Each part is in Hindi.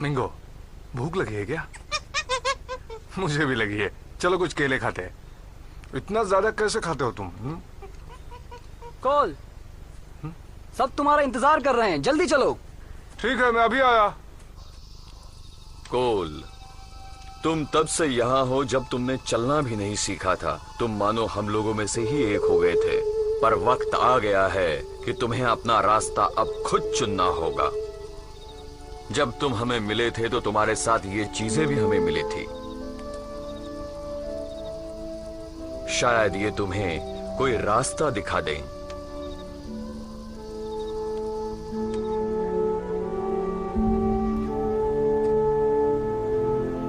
मिंगो, भूख लगी है क्या? मुझे भी लगी है। चलो कुछ केले खाते हैं। इतना ज्यादा कैसे खाते हो तुम? कोल, सब तुम्हारा इंतजार कर रहे हैं, जल्दी चलो। ठीक है, मैं अभी आया। कोल, तुम तब से यहाँ हो जब तुमने चलना भी नहीं सीखा था। तुम मानो हम लोगों में से ही एक हो गए थे, पर वक्त आ गया है कि तुम्हें अपना रास्ता अब खुद चुनना होगा। जब तुम हमें मिले थे तो तुम्हारे साथ ये चीजें भी हमें मिली थी। शायद ये तुम्हें कोई रास्ता दिखा दें।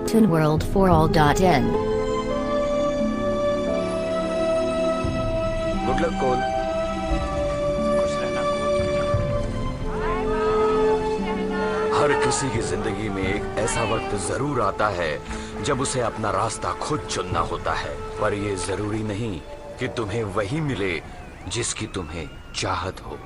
ToonWorld4All.in गुड लक कोल। हर किसी की जिंदगी में एक ऐसा वक्त जरूर आता है जब उसे अपना रास्ता खुद चुनना होता है, पर यह जरूरी नहीं कि तुम्हें वही मिले जिसकी तुम्हें चाहत हो।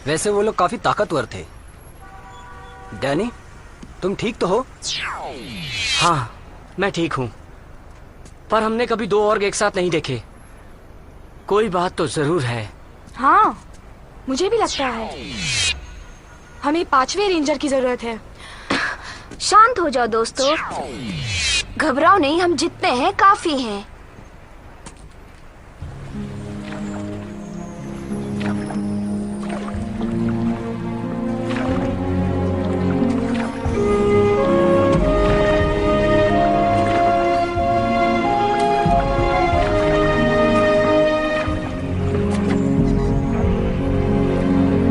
वैसे वो लोग काफी ताकतवर थे। डैनी, तुम ठीक तो हो? हाँ, मैं ठीक हूँ, पर हमने कभी दो ऑर्ग एक साथ नहीं देखे। कोई बात तो जरूर है। हाँ, मुझे भी लगता है। हमें 5वें रेंजर की जरूरत है। शांत हो जाओ दोस्तों, घबराओ नहीं, हम जितने हैं काफी हैं।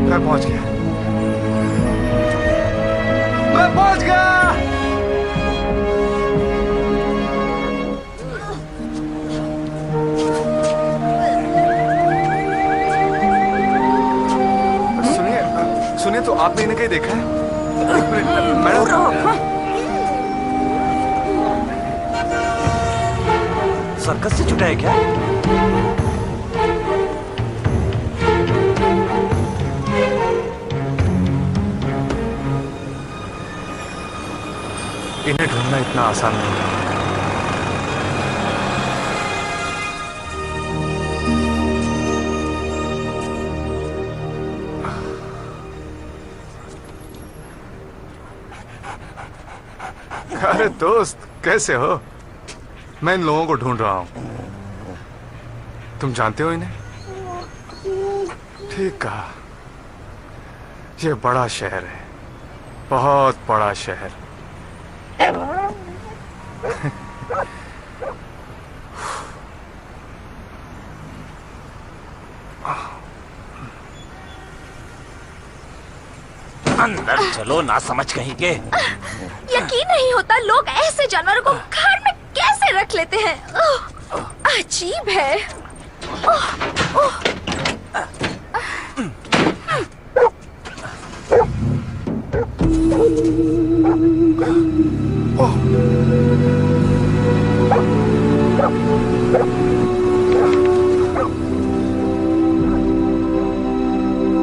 मैं पहुंच गया। मैं पहुंच गया। सुनिए, तो आपने इन्हें कहीं देखा है? मैडम, सर्कस से छुटा है क्या? इन्हें ढूंढना इतना आसान नहीं है। अरे दोस्त, कैसे हो? मैं इन लोगों को ढूंढ रहा हूं। तुम जानते हो इन्हें? ठीक कहा। ये बड़ा शहर है, बहुत बड़ा शहर। अंदर चलो, ना समझ कहीं के। यकीन नहीं होता लोग ऐसे जानवरों को घर में कैसे रख लेते हैं। अजीब है।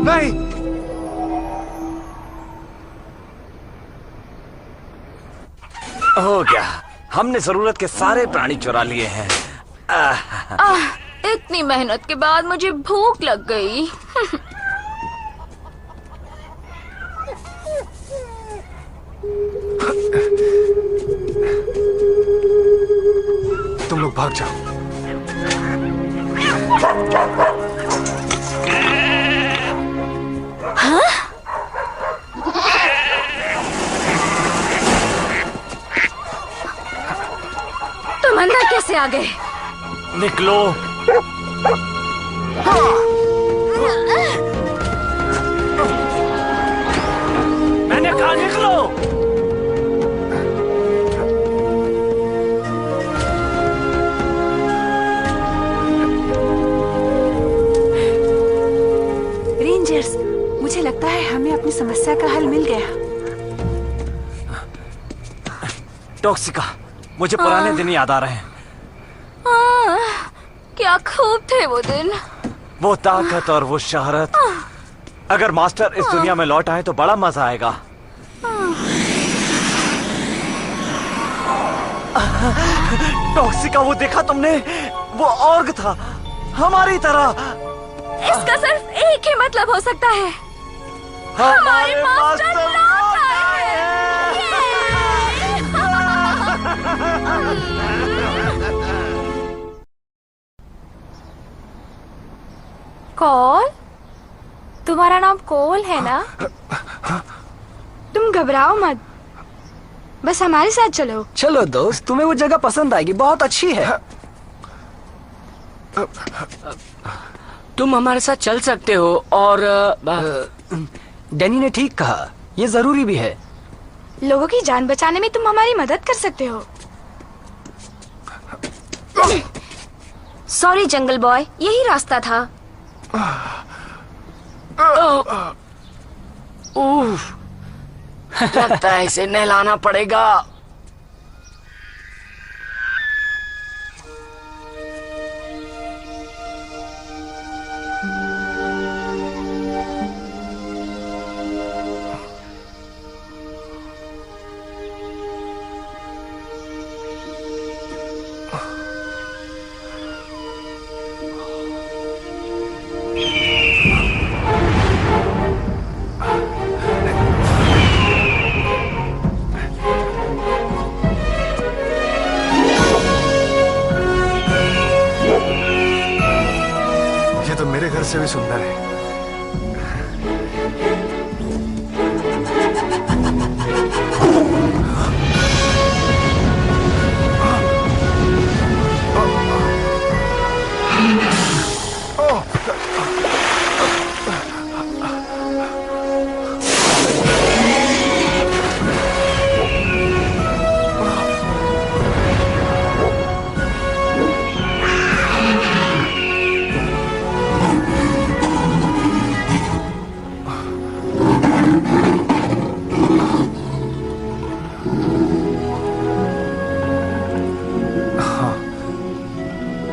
नहीं, हो गया, हमने जरूरत के सारे प्राणी चुरा लिए हैं। इतनी मेहनत के बाद मुझे भूख लग गई। तुम लोग भाग जाओ। तुम अंदर कैसे आ गए? निकलो। मैंने कहा निकलो। रेंजर्स, मुझे लगता है हमें अपनी समस्या का हल मिल गया। टॉक्सिका, मुझे पुराने दिन याद आ रहे हैं। क्या खूब थे वो दिन। वो ताकत और वो शहरत। अगर मास्टर इस दुनिया में लौट आए तो बड़ा मजा आएगा। टॉक्सिका, वो देखा तुमने? वो ऑर्ग था, हमारी तरह। इसका सिर्फ एक ही मतलब हो सकता है, हमारे मास्टर लौट आए हैं। कॉल? तुम्हारा नाम कोल है ना? तुम घबराओ मत, बस हमारे साथ चलो। चलो दोस्त, तुम्हें वो जगह पसंद आएगी, बहुत अच्छी है। तुम हमारे साथ चल सकते हो और डैनी ने ठीक कहा, ये जरूरी भी है। लोगों की जान बचाने में तुम हमारी मदद कर सकते हो। सॉरी जंगल बॉय, यही रास्ता था। लगता है इसे नहलाना पड़ेगा। से भी सुंदर है।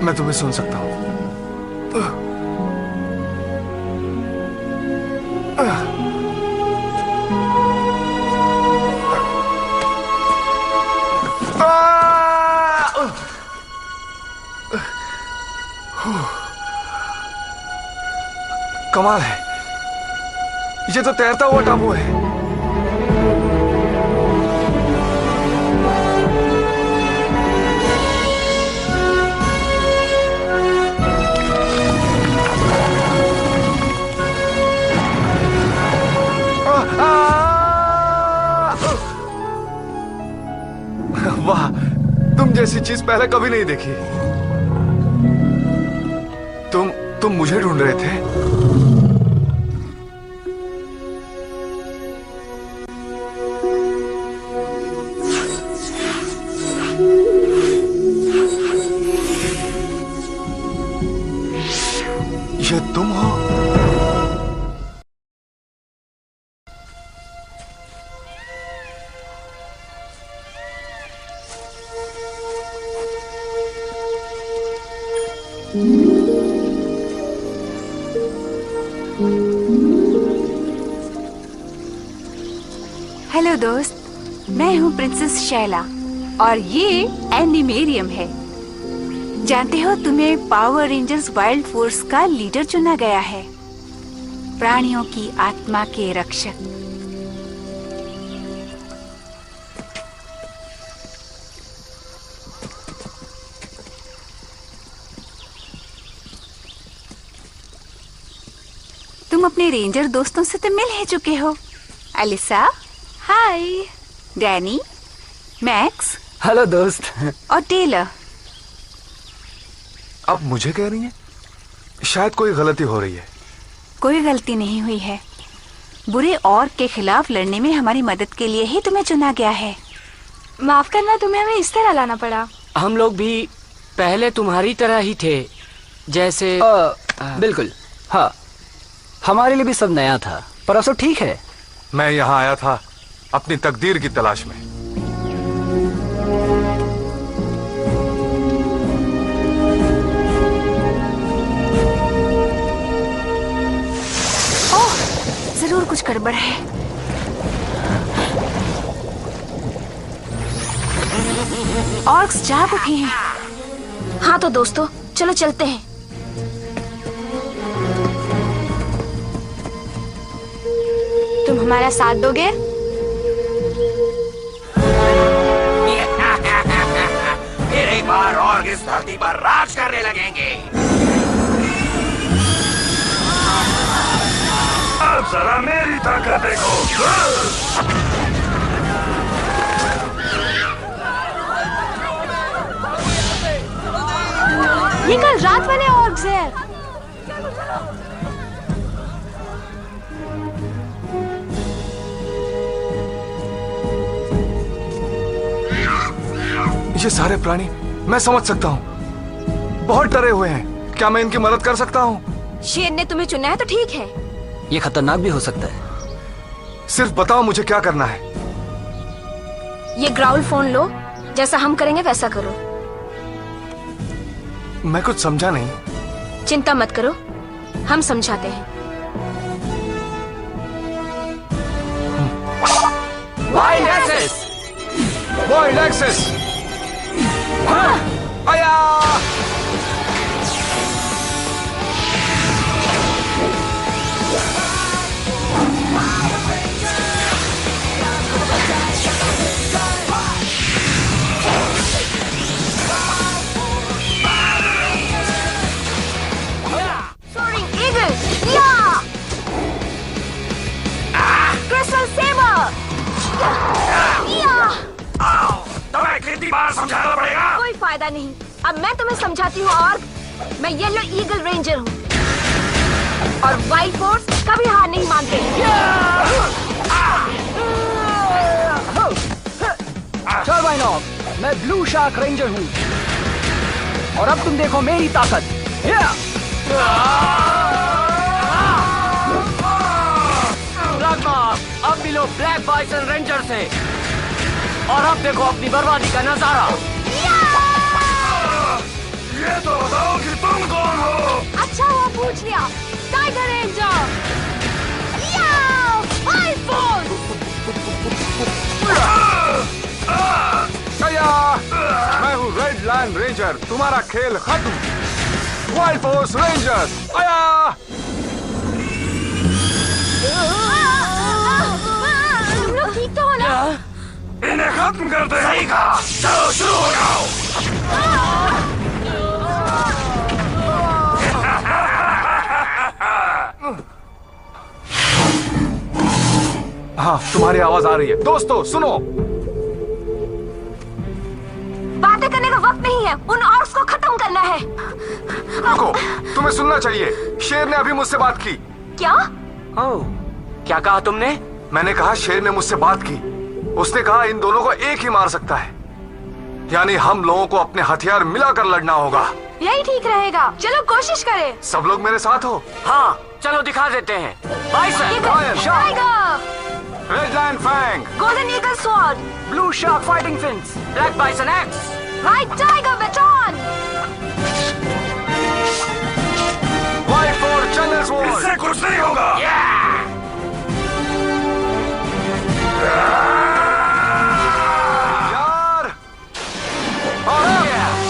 मैं तुम्हें सुन सकता हूं। कमाल है, ये तो तैरता हुआ टापू है। वाह, तुम जैसी चीज पहले कभी नहीं देखी। तुम मुझे ढूंढ रहे थे? ये तुम हो? हेलो दोस्त, मैं हूँ प्रिंसेस शैला और ये एनिमेरियम है। जानते हो, तुम्हें पावर रेंजर्स वाइल्ड फोर्स का लीडर चुना गया है, प्राणियों की आत्मा के रक्षक। तुम अपने रेंजर दोस्तों से तो मिल ही चुके हो। एलिसा, हाय, डैनी, मैक्स, हेलो दोस्त। और टेलर। अब मुझे कह रही हैं? शायद कोई गलती हो रही है। कोई गलती नहीं हुई है। बुरे और के खिलाफ लड़ने में हमारी मदद के लिए ही तुम्हें चुना गया है। माफ करना, तुम्हें हमें इस तरह लाना पड़ा। हम लोग भी पहले तुम्हारी तरह ही थे, जैसे बिल्कुल, हाँ, हमारे लिए भी सब नया था, पर अब सब ठीक है। मैं यहाँ आया था अपनी तकदीर की तलाश में। ओह, जरूर कुछ गड़बड़ है। ऑर्क्स जाग उठे हैं। हाँ तो दोस्तों, चलो चलते हैं। तुम हमारा साथ दोगे? फिर एक बार और इस धरती पर राज करने लगेंगे। अब जरा मेरी ताकत देखो। ये कल रात वाले ऑर्क्स हैं। ये सारे प्राणी मैं समझ सकता हूँ, बहुत डरे हुए हैं। क्या मैं इनकी मदद कर सकता हूँ? शेर ने तुम्हें चुना है तो ठीक है। ये खतरनाक भी हो सकता है। सिर्फ बताओ मुझे क्या करना है। ये ग्राउल फोन लो, जैसा हम करेंगे वैसा करो। मैं कुछ समझा नहीं। चिंता मत करो, हम समझाते हैं। Wild access! Wild access! आया! Soaring Eagle! Yeah! Crystal Saber! Yeah! तुम्हें कितनी बार समझाना पड़ेगा? कोई फायदा नहीं, अब मैं तुम्हें समझाती हूँ। और मैं येलो ईगल रेंजर हूँ और वाइल्ड फोर्स कभी हार नहीं मानते। टर्बाइन ऑफ, मैं ब्लू शार्क रेंजर हूँ और अब तुम देखो मेरी ताकत। अब मिलो ब्लैक बाइसन रेंजर से और अब देखो अपनी बर्बादी का नजारा। ये तो बताओ कि तुम कौन हो? अच्छा हुआ पूछ लिया। Tiger ranger, wild force. मैं हूँ रेड लायन रेंजर, तुम्हारा खेल खत्म। वाइल्ड फोर्स रेंजर्स, आया! तुम लोग ठीक तो हो ना? इन्हें खत्म करते हैं। सही कहा, चलो शुरू हो जाओ। हाँ, तुम्हारी आवाज आ रही है। दोस्तों सुनो, बातें करने का वक्त नहीं है, उन ऑर्क्स को खत्म करना है। रुको, तुम्हें सुनना चाहिए। शेर ने अभी मुझसे बात की। क्या? ओह, क्या कहा तुमने? मैंने कहा शेर ने मुझसे बात की। उसने कहा इन दोनों को एक ही मार सकता है, यानी हम लोगों को अपने हथियार मिलाकर लड़ना होगा। यही ठीक रहेगा। चलो कोशिश करें। सब लोग मेरे साथ हो। हाँ, चलो दिखा देते हैं। Bison, tiger, red lion fang, golden eagle sword, blue shark fighting fins, black bison axe, white tiger baton, white force channel sword. इससे कुछ नहीं होगा। यार,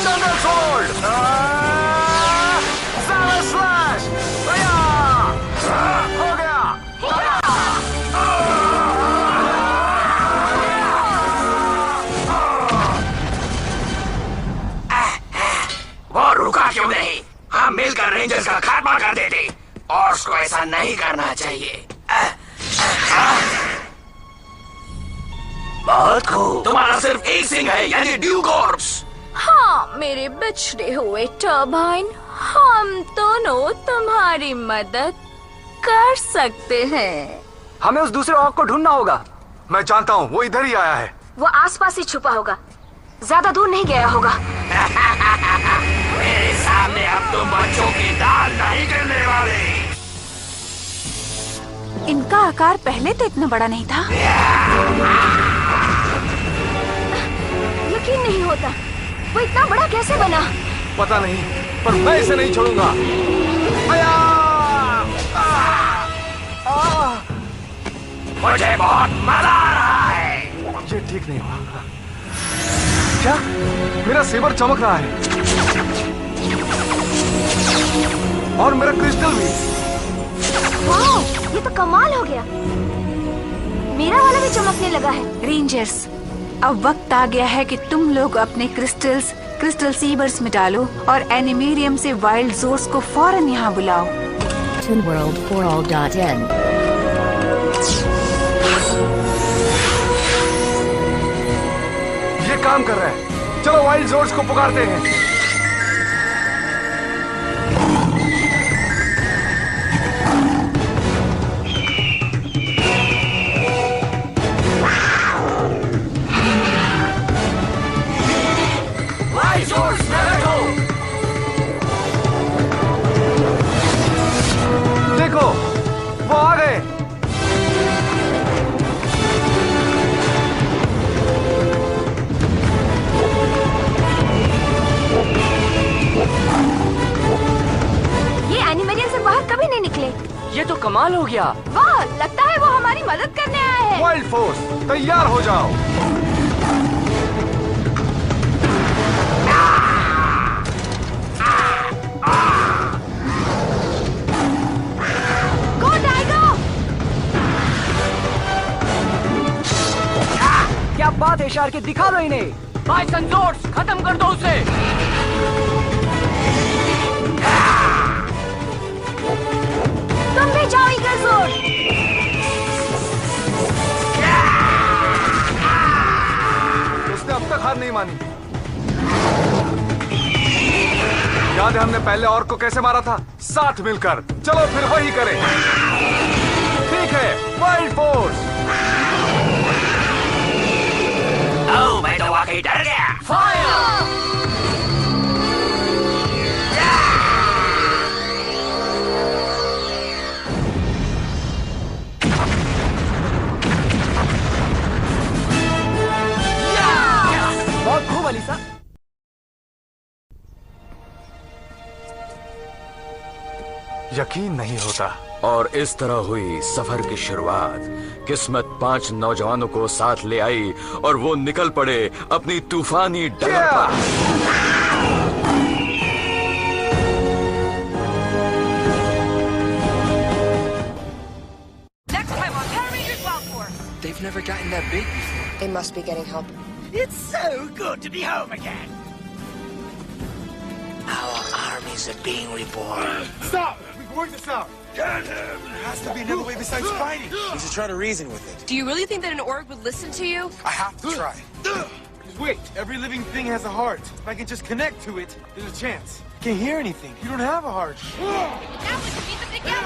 चैनल स्वॉर्ड, सैमन स्लैश, हो गया। वो रुका क्यों नहीं? हम मिलकर रेंजर्स का खात्मा कर देते। और उसको ऐसा नहीं करना चाहिए। बहुत खूब। तुम्हारा सिर्फ एक सिंह है, यानी ड्यू कॉर्प्स। हाँ मेरे बिछड़े हुए टर्बाइन, हम दोनों तुम्हारी मदद कर सकते हैं। हमें उस दूसरे ऑक को ढूंढना होगा। मैं जानता हूँ, वो इधर ही आया है। वो आसपास ही छुपा होगा, ज्यादा दूर नहीं गया होगा। मेरे सामने अब तुम बच्चों की दाल नहीं करने वाले। इनका आकार पहले तो इतना बड़ा नहीं था। यकीन नहीं होता, वो इतना बड़ा कैसे बना? पता नहीं, पर मैं इसे नहीं छोड़ूंगा। मुझे बहुत मजा आ रहा है। ये ठीक नहीं हुआ। क्या? मेरा सेबर चमक रहा है और मेरा क्रिस्टल भी। वाह, ये तो कमाल हो गया। मेरा वाला भी चमकने लगा है। रेंजर्स, अब वक्त आ गया है कि तुम लोग अपने क्रिस्टल सीबर्स में डालो और एनिमेरियम से वाइल्ड जोर्स को फौरन यहाँ बुलाओ। ToonWorld4All.in ये काम कर रहा है। चलो वाइल्ड जोर्स को पुकारते हैं। वाइल्ड जोर्स में बैठो। देखो, वो आ गए। ये एनिमेरियम से बाहर कभी नहीं निकले। ये तो कमाल हो गया। वाह, लगता है वो हमारी मदद करने आए हैं। वाइल्ड फोर्स तैयार हो जाओ। गो टाइगर! क्या बात है शार्क, दिखा दो इन्हें। बाइसन जोर्स, खत्म कर दो उसे। तुम भी जाओ ईगल स्वॉर्ड। उसने अब तक हार नहीं मानी। याद है हमने पहले और को कैसे मारा था? साथ मिलकर। चलो फिर वही करें। ठीक है, वाइल्ड फोर्स। ओह, मैं तो वाकई डर गया। बहुत खूब अलीसा। यकीन नहीं होता। और इस तरह हुई सफर की शुरुआत। किस्मत 5 नौजवानों को साथ ले आई और वो निकल पड़े अपनी तूफानी डगर पर। They've never gotten that big before. They must be getting help. It's so good to be home again. Our armies are being reborn. Stop! We've worked this out. Get him! There has to be another way besides fighting. We should try to reason with it. Do you really think that an orc would listen to you? I have to try. wait. Every living thing has a heart. If I can just connect to it, there's a chance. I can't hear anything. You don't have a heart. Now we can keep it together.